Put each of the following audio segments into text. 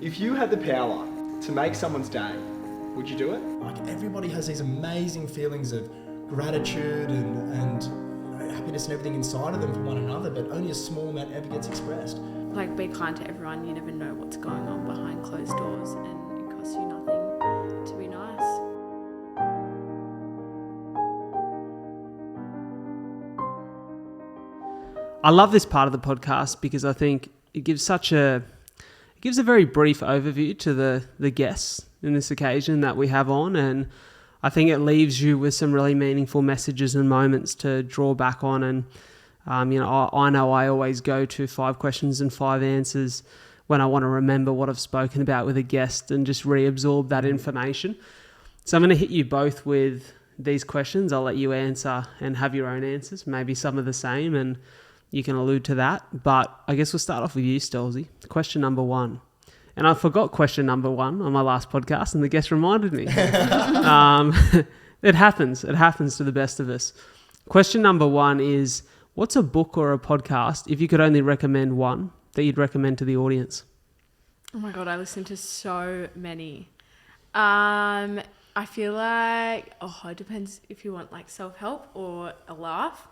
If you had the power to make someone's day, would you do it? Like, everybody has these amazing feelings of gratitude and happiness and everything inside of them for one another, but only a small amount ever gets expressed. Like, be kind to everyone. You never know what's going on behind closed doors, and it costs you nothing to be nice. I love this part of the podcast because I think it gives a very brief overview to the guests in this occasion that we have on, and I think it leaves you with some really meaningful messages and moments to draw back on. And I know I always go to 5 questions and 5 answers when I want to remember what I've spoken about with a guest and just reabsorb that information. So I'm going to hit you both with these questions. I'll let you answer and have your own answers. Maybe some are the same and you can allude to that. But I guess we'll start off with you, Stellsy. Question number 1. And I forgot question number 1 on my last podcast and the guest reminded me. It happens. It happens to the best of us. Question number 1 is, what's a book or a podcast, if you could only recommend one, that you'd recommend to the audience? Oh my God, I listen to so many. I feel like, it depends if you want like self-help or a laugh.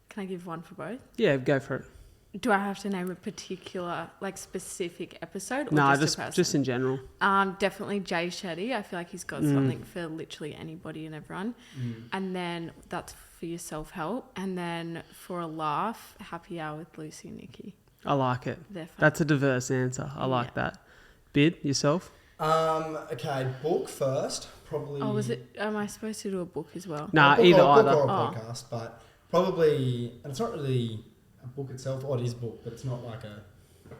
Can I give one for both? Yeah, go for it. Do I have to name a particular, like, specific episode? Or No, just in general. Definitely Jay Shetty. I feel like he's got something for literally anybody and everyone. And then that's for your self-help. And then for a laugh, Happy Hour with Lucy and Nikki. I like it. They're fun. That's a diverse answer. I like that. Bid, yourself? Okay, book first, probably. Oh, am I supposed to do a book as well? Nah, book either. Or a podcast, but probably, and it's not really a book itself. It is a book, but it's not like a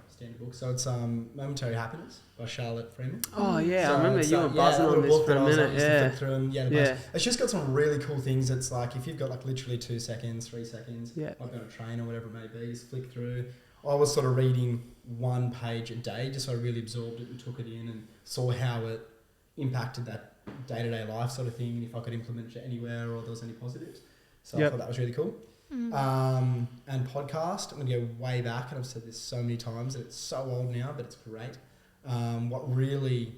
standard book. So it's Momentary Happiness by Charlotte Freeman. Oh yeah, So I remember you were buzzing on this for a minute. It's just got some really cool things. It's like if you've got like literally 2 seconds, 3 seconds, like on a train or whatever it may be, just flick through. I was sort of reading 1 page a day, just so I really absorbed it and took it in and saw how it impacted that day-to-day life sort of thing, and if I could implement it anywhere or there was any positives. So I thought that was really cool. And podcast, I'm going to go way back, and I've said this so many times, and it's so old now, but it's great. What really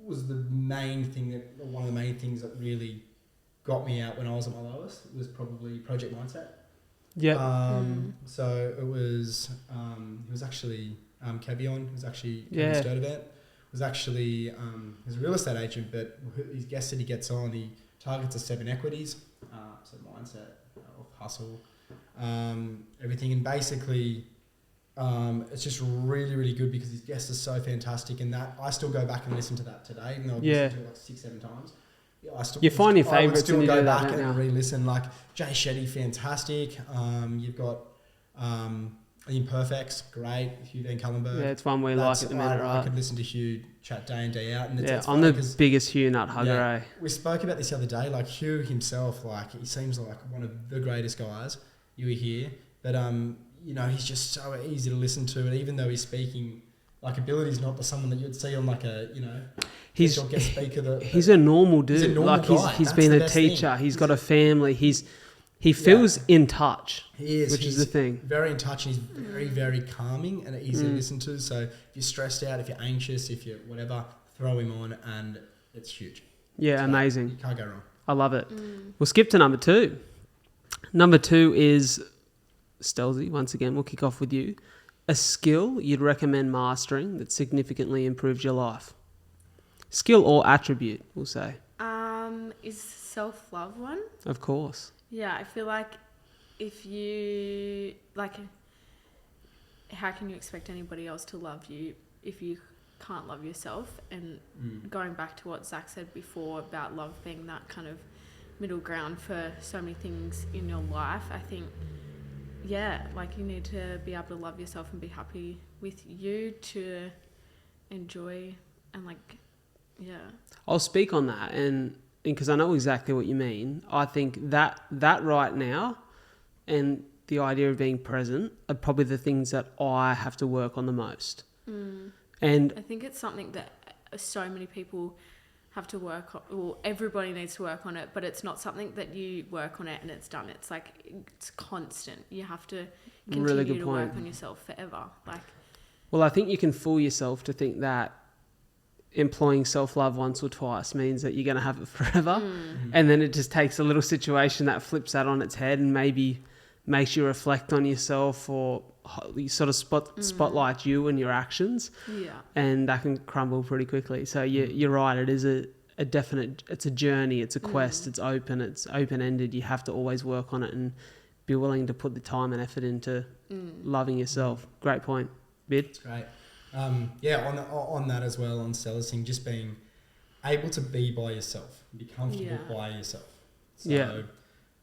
was one of the main things that really got me out when I was at my lowest was probably Project Mindset. So it was actually Kevion, who was actually Kevin Sturdivant, was actually he's a real estate agent, but his guest that he gets on, he targets the 7 equities, so mindset, hustle, everything, and basically it's just really, really good because his guests are so fantastic, and that I still go back and listen to that today, even though I've listened to it like 6-7 times. You find your favourites and you go do back that and re-listen. Like Jay Shetty, fantastic. You've got Imperfects, great. Hugh Van Cullenberg. Yeah, it's one we like at the minute, right? I could listen to Hugh chat day in, day out. And it's I'm the biggest Hugh nut hugger, eh? We spoke about this the other day. Like Hugh himself, like he seems like one of the greatest guys you hear. But he's just so easy to listen to, and even though he's speaking, like, ability's not someone that you'd see on like a he's guest speaker. He's a normal dude. He's a normal guy. He's been a teacher. He's got a family. He feels in touch. He is, which is the thing. Very in touch, and he's very, very calming and easy to listen to. So if you're stressed out, if you're anxious, if you're whatever, throw him on, and it's huge. Yeah, so amazing. You can't go wrong. I love it. We'll skip to number 2. Number 2 is Stellsy. Once again, we'll kick off with you. A skill you'd recommend mastering that significantly improves your life. Skill or attribute, we'll say. Is self-love one? Of course. Yeah, I feel like if you, like, how can you expect anybody else to love you if you can't love yourself? And going back to what Zach said before about love being that kind of middle ground for so many things in your life, I think, like, you need to be able to love yourself and be happy with you to enjoy and, like, I'll speak on that, and because I know exactly what you mean. I think that right now and the idea of being present are probably the things that I have to work on the most. And I think it's something that so many people have to work on. Well, everybody needs to work on it, but it's not something that you work on it and it's done. It's like, it's constant. You have to continue to work on yourself forever. Like, Well, I think you can fool yourself to think that employing self-love once or twice means that you're going to have it forever. And then it just takes a little situation that flips that on its head and maybe makes you reflect on yourself, or you sort of spotlight you and your actions. Yeah. And that can crumble pretty quickly. So you're right. It is a definite, it's a journey, it's a quest, it's open-ended. You have to always work on it and be willing to put the time and effort into loving yourself. Great point. Bid? That's great. On that as well, on Stellah's thing, just being able to be by yourself, be comfortable by yourself. So,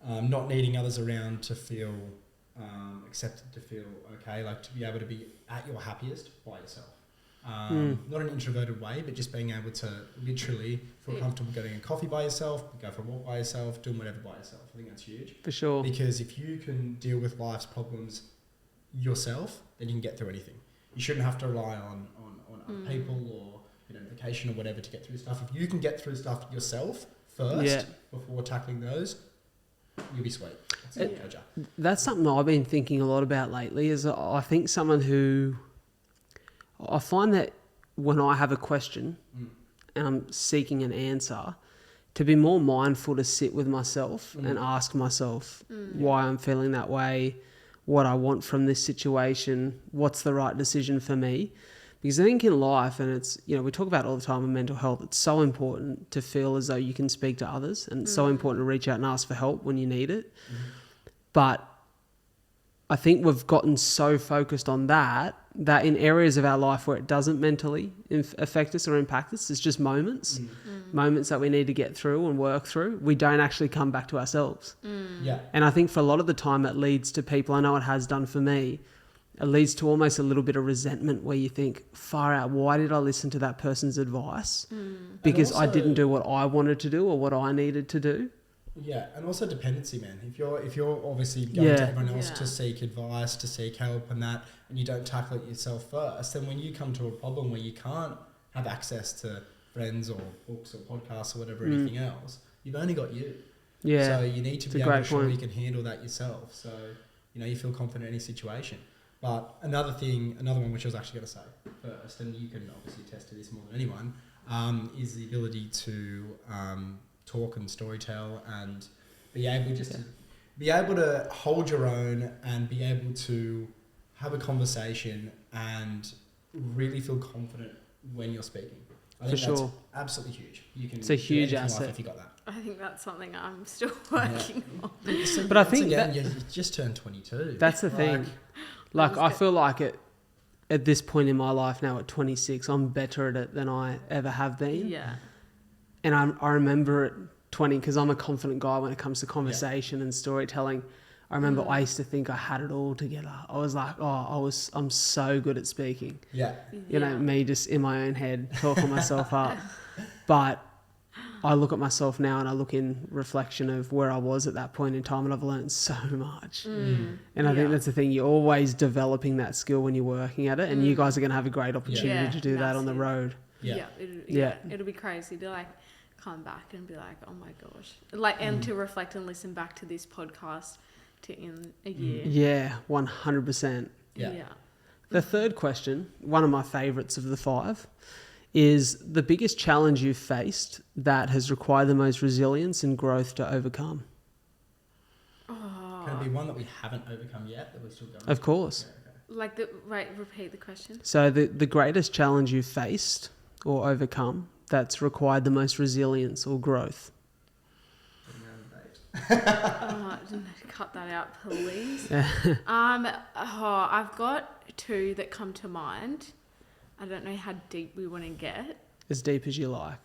not needing others around to feel accepted, to feel okay, like to be able to be at your happiest by yourself. Not in an introverted way, but just being able to literally feel comfortable getting a coffee by yourself, go for a walk by yourself, doing whatever by yourself. I think that's huge. For sure. Because if you can deal with life's problems yourself, then you can get through anything. You shouldn't have to rely on other people or vacation or whatever to get through stuff. If you can get through stuff yourself first before tackling those, you'll be sweet. That's a pleasure. That's something I've been thinking a lot about lately. Is I think someone who I find that when I have a question and I'm seeking an answer, to be more mindful to sit with myself and ask myself why I'm feeling that way, what I want from this situation, what's the right decision for me. Because I think in life, and it's, we talk about it all the time in mental health, it's so important to feel as though you can speak to others, and it's so important to reach out and ask for help when you need it. But I think we've gotten so focused on that in areas of our life where it doesn't mentally affect us or impact us, it's just moments that we need to get through and work through. We don't actually come back to ourselves. And I think for a lot of the time it leads to people, I know it has done for me, it leads to almost a little bit of resentment where you think, far out, why did I listen to that person's advice? Because also, I didn't do what I wanted to do or what I needed to do. Yeah, and also dependency, man. If you're obviously going to everyone else to seek advice, to seek help and that, and you don't tackle it yourself first, then when you come to a problem where you can't have access to friends or books or podcasts or whatever, anything else, you've only got you. Yeah. So you need to be able to show you can handle that yourself. So, you feel confident in any situation. But another one which I was actually going to say first, and you can obviously attest to this more than anyone, is the ability to talk and storytell and be able to hold your own and be able to have a conversation and really feel confident when you're speaking. I think that's absolutely huge. It's a huge asset if you got that. I think that's something I'm still working on. But I think you just turned 22. That's the thing. Like I feel like at this point in my life now at 26, I'm better at it than I ever have been. Yeah. And I remember at 20, because I'm a confident guy when it comes to conversation and storytelling. I remember I used to think I had it all together. I was like, I'm so good at speaking. Yeah. Me just in my own head talking myself up. But I look at myself now and I look in reflection of where I was at that point in time, and I've learned so much. And I think that's the thing. You're always developing that skill when you're working at it, and you guys are going to have a great opportunity to do that on the road. It'll be crazy to come back and be like, oh my gosh, and to reflect and listen back to this podcast in a year. 100%. The third question, one of my favorites of the 5, is the biggest challenge you've faced that has required the most resilience and growth to overcome. Can it be one that we haven't overcome yet that we're still going? Of course. Repeat the question. So the greatest challenge you've faced or overcome that's required the most resilience or growth. Cut that out, please. I've got 2 that come to mind. I don't know how deep we want to get. As deep as you like.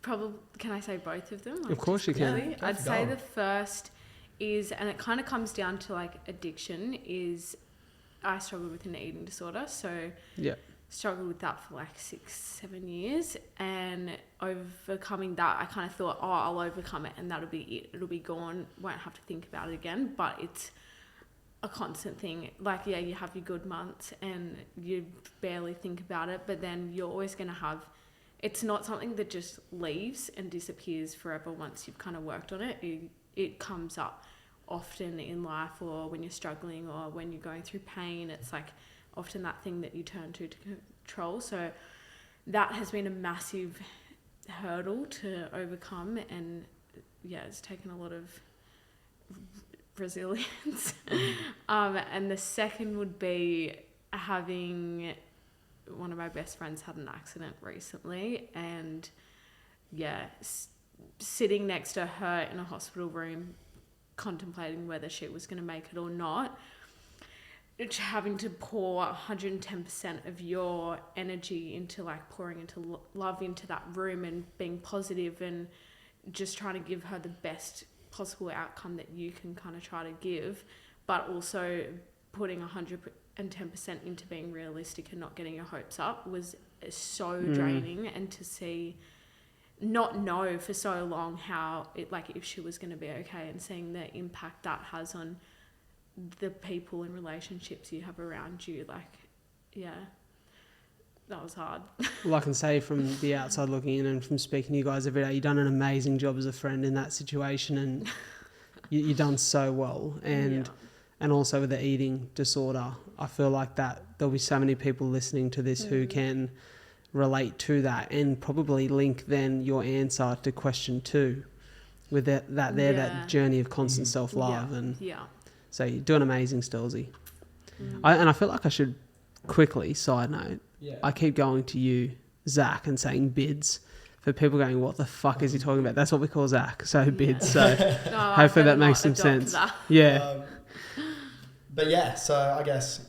Probably. Can I say both of them? Of course you can. I'd say the first is, and it kind of comes down to addiction, is I struggle with an eating disorder. So struggled with that for 6-7 years, and overcoming that, I kind of thought, I'll overcome it and that'll be it. It'll be gone. Won't have to think about it again. But it's a constant thing. You have your good months and you barely think about it, but then you're always going to have, it's not something that just leaves and disappears forever once you've kind of worked on it. It comes up often in life, or when you're struggling or when you're going through pain. It's often that thing that you turn to control. So that has been a massive hurdle to overcome, and yeah, it's taken a lot of resilience. And the second would be having one of my best friends had an accident recently, and yeah, sitting next to her in a hospital room contemplating whether she was going to make it or not, having to pour 110% of your energy into like pouring into love into that room and being positive and just trying to give her the best possible outcome that you can kind of try to give, but also putting 110% into being realistic and not getting your hopes up was so draining. And to not know for so long how it, like, if she was going to be okay, and seeing the impact that has on the people and relationships you have around you, like, yeah, that was hard. Well, I can say from the outside looking in and from speaking to you guys every day, you've done an amazing job as a friend in that situation, and you've done so well. And also with the eating disorder, I feel like that there'll be so many people listening to this who can relate to that, and probably link then your answer to question 2 with that journey of constant self-love. So you're doing amazing, Stellsy. And I feel like I should quickly, side note, I keep going to you, Zach, and saying bids. For people going, what the fuck is he talking about? That's what we call Zach, so bids. So hopefully that makes some sense. Yeah. But yeah, so I guess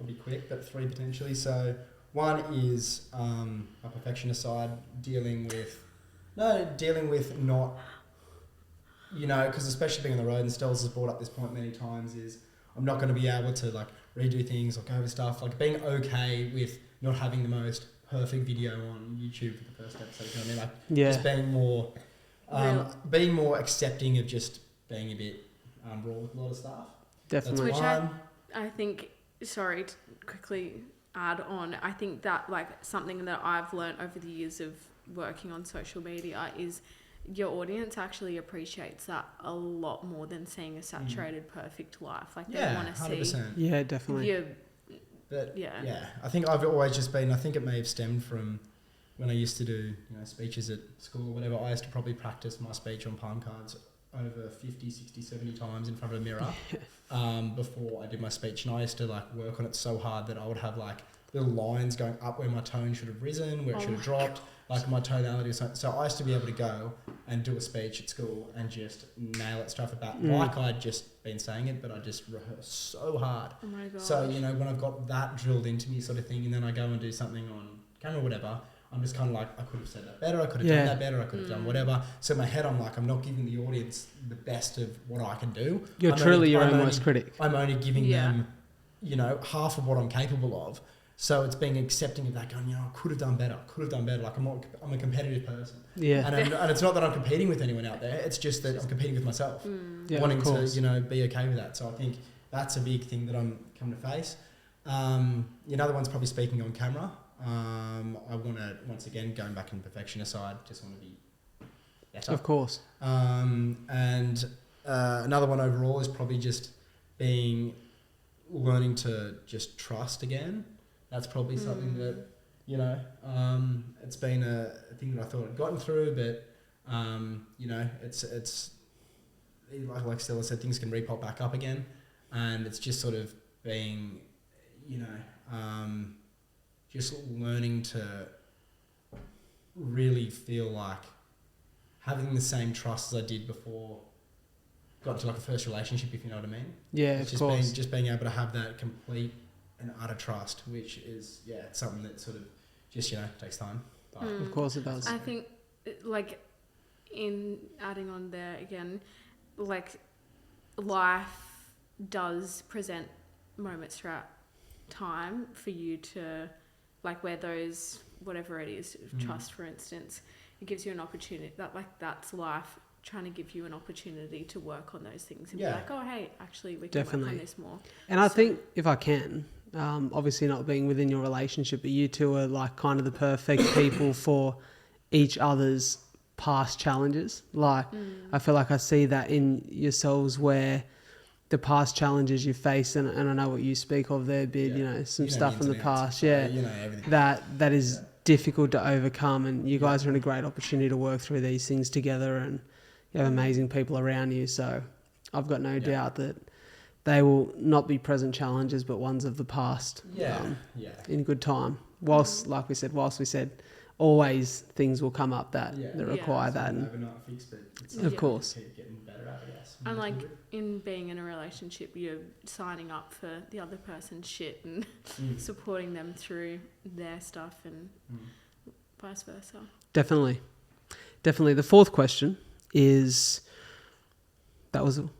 I'll be quick, but 3 potentially. So one is a perfectionist side, dealing with not, you know, because especially being on the road, and Stells has brought up this point many times, is I'm not going to be able to like redo things or go over stuff, like being okay with not having the most perfect video on YouTube for the first episode, you know what I mean? Like just being more accepting of just being a bit raw with a lot of stuff. Definitely. Which I think, sorry to quickly add on, I think that like something that I've learned over the years of working on social media is your audience actually appreciates that a lot more than seeing a saturated perfect life. Like they want to 100%. See. Yeah, definitely. I think I've always just been, I think it may have stemmed from when I used to do, you know, speeches at school or whatever. I used to probably practice my speech on palm cards over 50, 60, 70 times in front of a mirror before I did my speech. And I used to like work on it so hard that I would have like little lines going up where my tone should have risen, where it should have dropped, like my tonality or something. So I used to be able to go and do a speech at school and just nail it straight about like I'd just been saying it, but I just rehearsed so hard. Oh my God. So, you know, when I've got that drilled into me sort of thing, and then I go and do something on camera or whatever, I'm just kind of like, I could have said that better, I could have done that better, I could have done whatever. So in my head, I'm like, I'm not giving the audience the best of what I can do. You're truly your own worst critic. I'm only giving them, you know, half of what I'm capable of. So it's being accepting of that, going, you know, I could have done better. Like I'm a competitive person. Yeah. And it's not that I'm competing with anyone out there. It's just that I'm competing with myself. Wanting to, you know, be okay with that. So I think that's a big thing that I'm coming to face. Another one's probably speaking on camera. I want to, once again, going back in the perfectionist side, just want to be better. Of course. And another one overall is probably just learning to just trust again. That's probably something that, you know, it's been a thing that I thought I'd gotten through, but, you know, it's like Stellah said, things can repop back up again, and it's just sort of being, you know, just learning to really feel like having the same trust as I did before got into like a first relationship, if you know what I mean. Yeah, it's of course. Just being able to have that complete and utter trust, which is, it's something that sort of just, you know, takes time. But of course it does. I think, like, in adding on there again, like, life does present moments throughout time for you to, like, where those, whatever it is, trust, for instance, it gives you an opportunity, that's life trying to give you an opportunity to work on those things and be like, oh, hey, actually, we can work on this more. And I think, if I can, obviously not being within your relationship, but you two are like kind of the perfect people for each other's past challenges. Like, I feel like I see that in yourselves where the past challenges you face, and I know what you speak of there, Bid, some stuff from the past, everything. that is difficult to overcome, and you guys are in a great opportunity to work through these things together, and you have amazing people around you, so I've got no doubt that they will not be present challenges, but ones of the past. In good time. Whilst we said, always things will come up that require that. And overnight fix, but it's of course. Keep getting better at it, yes. And like in being in a relationship, you're signing up for the other person's shit and supporting them through their stuff and vice versa. Definitely. The fourth question is...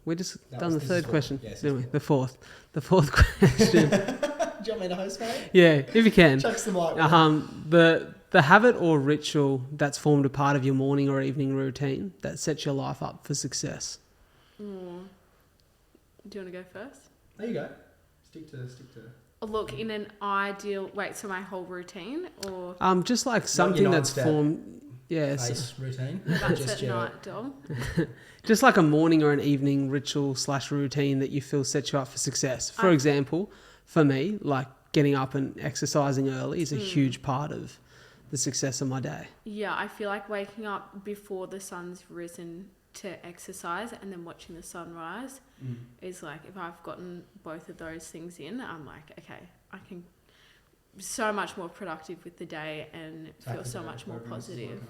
we just done the third question, didn't we? The fourth question. Do you want me to host, mate? Yeah, if you can. Chucks the mic. The habit or ritual that's formed a part of your morning or evening routine that sets your life up for success. Do you want to go first? There you go. Stick to. Look, in an ideal... Wait, so my whole routine or... Just like something that's formed... Yeah. Face routine. That's just at night, doll. Just like a morning or an evening ritual / routine that you feel sets you up for success. For example, for me, like getting up and exercising early is a huge part of the success of my day. Yeah, I feel like waking up before the sun's risen to exercise and then watching the sunrise is like, if I've gotten both of those things in, I'm like, okay, I can be so much more productive with the day and feel so much more positive.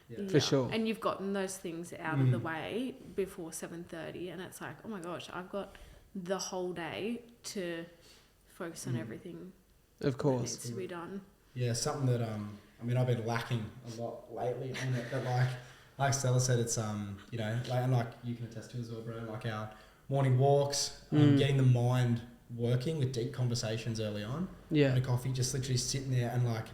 Yeah. For sure. And you've gotten those things out of the way before 7:30 and it's like, oh my gosh, I've got the whole day to focus on everything of course that needs to be done. Yeah, something that I've been lacking a lot lately on it, but like Stellah said, it's and like you can attest to as well, bro, like our morning walks, getting the mind working with deep conversations early on. And a coffee, just literally sitting there and like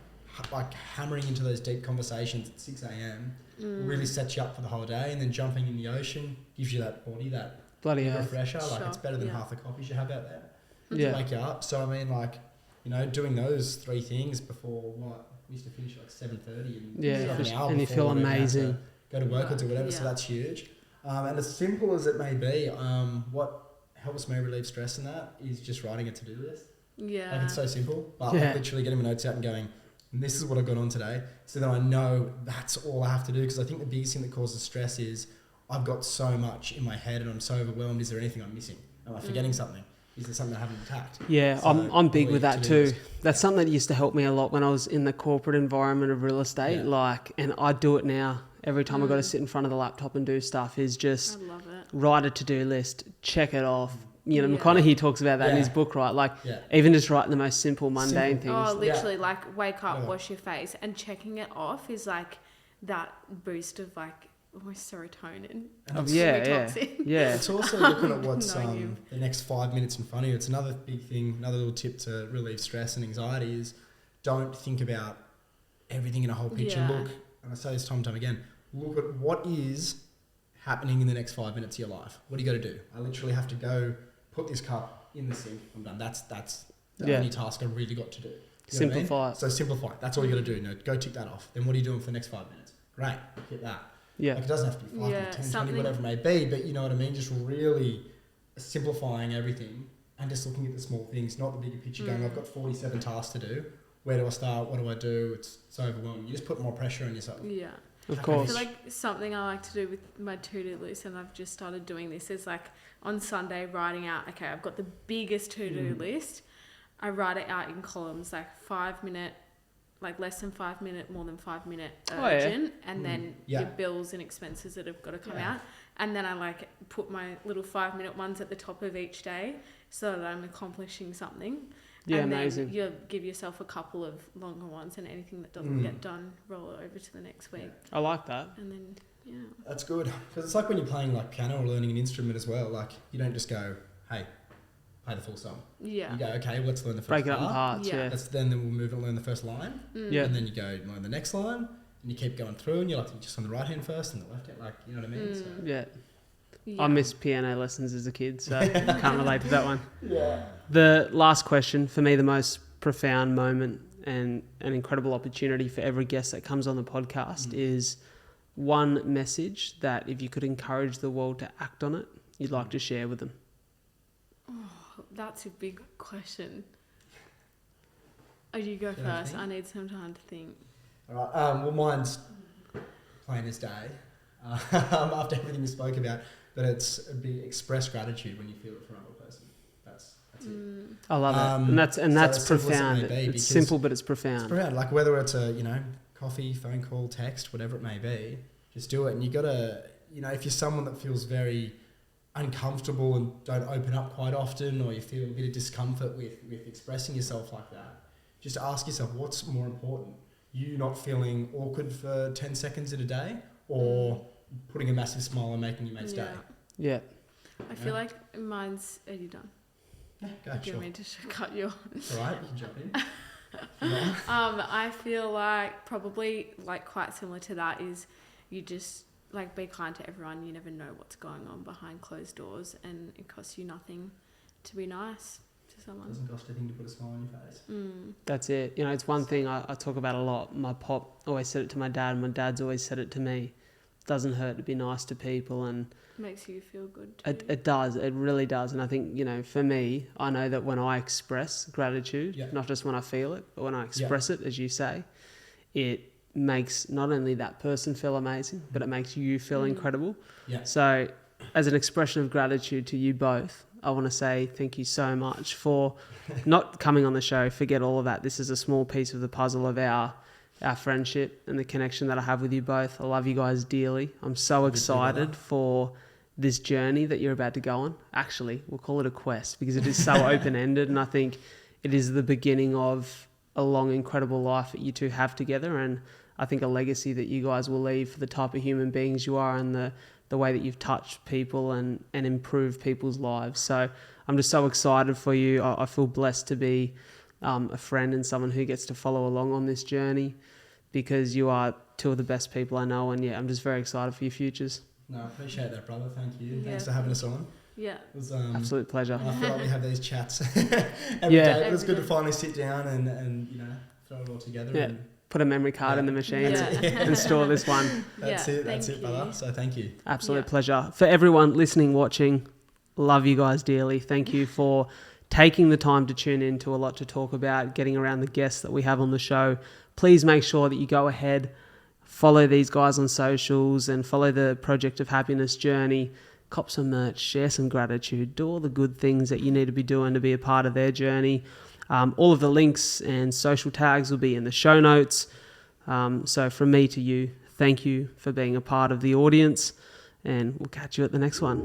hammering into those deep conversations at 6 a.m. really sets you up for the whole day, and then jumping in the ocean gives you that body, that bloody refresher. Sure. Like it's better than half the coffees you have out there to wake you up. So I mean, doing those three things before we used to finish at like 7:30 and you feel amazing. Go to work or do whatever. So that's huge. And as simple as it may be, what helps me relieve stress in that is just writing a to-do list. Yeah. Like it's so simple, but like literally getting my notes out and going, this is what I've got on today, so that I know that's all I have to do. Because I think the biggest thing that causes stress is I've got so much in my head and I'm so overwhelmed. Is there anything I'm missing? Am I forgetting something? Is there something I haven't attacked? Yeah, so I'm big with that too. That's something that used to help me a lot when I was in the corporate environment of real estate. And I do it now. Every time I got to sit in front of the laptop and do stuff is just write a to-do list, check it off. McConaughey talks about that in his book, right? Like even just writing the most simple, mundane things. Oh, literally like wake up, wash your face, and checking it off is like that boost of like almost serotonin. It's also looking at what's the next 5 minutes in front of you. It's another big thing, another little tip to relieve stress and anxiety is don't think about everything in a whole picture. Look, and I say this time and time again, look at what is happening in the next 5 minutes of your life. What do you got to do? I literally have to go put this cup in the sink. I'm done. That's the only task I really got to do. Simplify it. So simplify it. That's all you got to do. Go tick that off. Then what are you doing for the next 5 minutes? Great. Hit that. Yeah. Like it doesn't have to be 5 minutes, 10, 20, whatever it may be, but you know what I mean? Just really simplifying everything and just looking at the small things, not the bigger picture going, I've got 47 tasks to do. Where do I start? What do I do? It's so overwhelming. You just put more pressure on yourself. Yeah. Of course. I feel like something I like to do with my to-do list, and I've just started doing this, is like on Sunday writing out, okay, I've got the biggest to-do list. I write it out in columns, like 5 minute, like less than 5 minute, more than 5 minute urgent, and then your bills and expenses that have got to come out. And then I like put my little 5 minute ones at the top of each day so that I'm accomplishing something. Yeah, and amazing. Then you give yourself a couple of longer ones, and anything that doesn't get done, roll it over to the next week. I like that. And then, That's good. Because it's like when you're playing like piano or learning an instrument as well. Like you don't just go, hey, play the full song. Yeah. You go, okay, let's learn the first Break it up in parts, Then we'll move and learn the first line. Yeah. And then you go learn the next line. And you keep going through and you're like just on the right hand first and the left hand. Like, you know what I mean? So. Yeah. I missed piano lessons as a kid, so I can't relate to that one. Yeah. The last question, for me, the most profound moment and an incredible opportunity for every guest that comes on the podcast is one message that if you could encourage the world to act on it, you'd like to share with them. Oh, that's a big question. Oh, you go Should I first. think? I need some time to think. All right. Well, mine's plain as day. After everything we spoke about, but it'd be express gratitude when you feel it for another person. That's it. I love it, and that's so as simple as it profound. may be, It's because simple, but it's profound. It's profound. Like whether it's a coffee, phone call, text, whatever it may be, just do it. And you gotta, if you're someone that feels very uncomfortable and don't open up quite often, or you feel a bit of discomfort with expressing yourself like that, just ask yourself what's more important: you not feeling awkward for 10 seconds in a day, or putting a massive smile and making your mate's day. Yeah. I feel like mine's... Are you done? Yeah, go, Do you sure. want me to cut you off? It's all right, you can jump in. No. I feel like probably like quite similar to that is you just like be kind to everyone. You never know what's going on behind closed doors, and it costs you nothing to be nice to someone. Doesn't cost anything to put a smile on your face. That's it. It's one thing I talk about a lot. My pop always said it to my dad, and my dad's always said it to me. It doesn't hurt to be nice to people, and Makes you feel good too. it does. It really does. And I think, for me, I know that when I express gratitude, not just when I feel it, but when I express it, as you say, it makes not only that person feel amazing, but it makes you feel incredible. Yeah. So as an expression of gratitude to you both, I want to say thank you so much for not coming on the show. Forget all of that. This is a small piece of the puzzle of our friendship and the connection that I have with you both. I love you guys dearly. I'm so excited for this journey that you're about to go on. Actually, we'll call it a quest because it is so open-ended, and I think it is the beginning of a long, incredible life that you two have together, and I think a legacy that you guys will leave for the type of human beings you are and the way that you've touched people and improved people's lives. So I'm just so excited for you. I feel blessed to be a friend and someone who gets to follow along on this journey, because you are two of the best people I know, and I'm just very excited for your futures. No, I appreciate that, brother. Thank you. Yeah. Thanks for having us on. Yeah. It was Absolute pleasure. I feel like we have these chats every day. It was good to finally sit down and throw it all together. Yeah. And Put a memory card in the machine and store this one. That's it, brother. So thank you. Absolute pleasure. For everyone listening, watching, love you guys dearly. Thank you for taking the time to tune in to a lot to talk about, getting around the guests that we have on the show. Please make sure that you go ahead, follow these guys on socials and follow the Project of Happiness journey. Cop some merch, share some gratitude, do all the good things that you need to be doing to be a part of their journey. All of the links and social tags will be in the show notes. So from me to you, thank you for being a part of the audience, and we'll catch you at the next one.